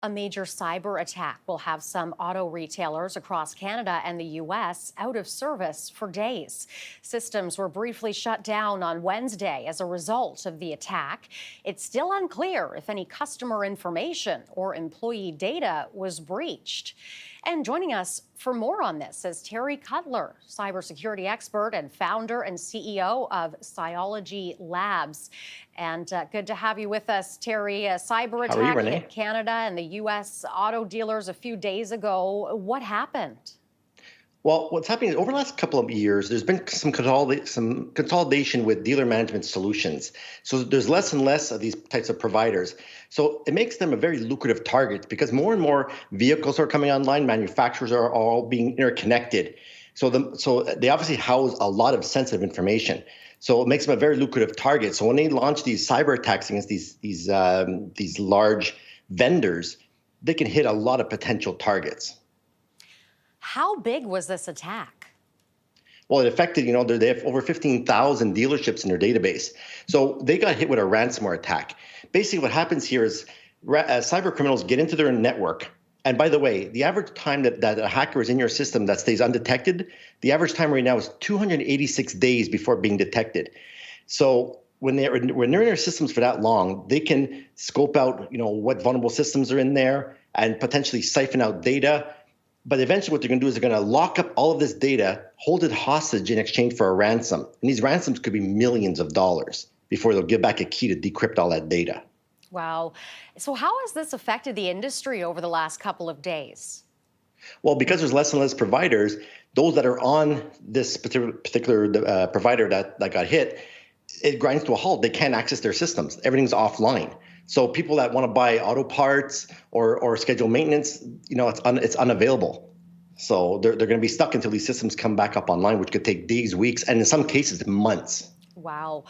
A major cyber attack will have some auto retailers across Canada and the U.S. out of service for days. Systems were briefly shut down on Wednesday as a result of the attack. It's still unclear if any customer information or employee data was breached. And joining us for more on this is Terry Cutler, cybersecurity expert and founder and CEO of Cyology Labs. And good to have you with us, Terry. A cyber How are you, attack Renee? hit Canada and the U.S. auto dealers a few days ago. What happened? Well, what's happening is over the last couple of years, there's been some consolidation with dealer management solutions. So there's less and less of these types of providers. So it makes them a very lucrative target because more and more vehicles are coming online. Manufacturers are all being interconnected. So they obviously house a lot of sensitive information. So it makes them a very lucrative target. So when they launch these cyber attacks against these large vendors, they can hit a lot of potential targets. How big was this attack? Well, it affected, they have over 15,000 dealerships in their database. So they got hit with a ransomware attack. Basically, what happens here is cyber criminals get into their network. And by the way, the average time that a hacker is in your system that stays undetected, the average time right now is 286 days before being detected. So when they're in their systems for that long, they can scope out, what vulnerable systems are in there and potentially siphon out data. But eventually what they're going to do is they're going to lock up all of this data, hold it hostage in exchange for a ransom. And these ransoms could be millions of dollars before they'll give back a key to decrypt all that data. Wow. So how has this affected the industry over the last couple of days? Well, because there's less and less providers, those that are on this particular provider that got hit, it grinds to a halt. They can't access their systems. Everything's offline. So people that want to buy auto parts or schedule maintenance, it's unavailable. So they're going to be stuck until these systems come back up online, which could take days, weeks, and in some cases, months. Wow.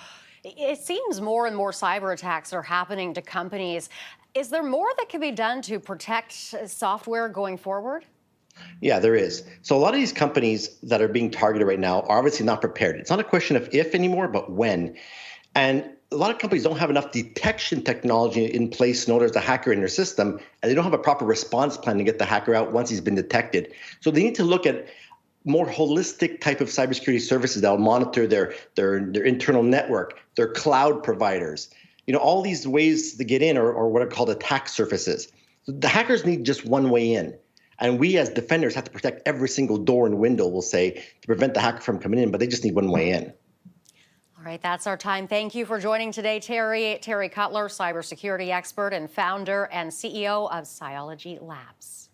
It seems more and more cyber attacks are happening to companies. Is there more that can be done to protect software going forward? Yeah, there is. So a lot of these companies that are being targeted right now are obviously not prepared. It's not a question of if anymore, but when. And a lot of companies don't have enough detection technology in place in order to hacker in their system, and they don't have a proper response plan to get the hacker out once he's been detected. So they need to look at more holistic type of cybersecurity services that will monitor their internal network, their cloud providers, all these ways to get in or what are called attack surfaces. So the hackers need just one way in. And we as defenders have to protect every single door and window, we'll say, to prevent the hacker from coming in, but they just need one way in. All right, that's our time. Thank you for joining today, Terry. Terry Cutler, cybersecurity expert and founder and CEO of Cyology Labs.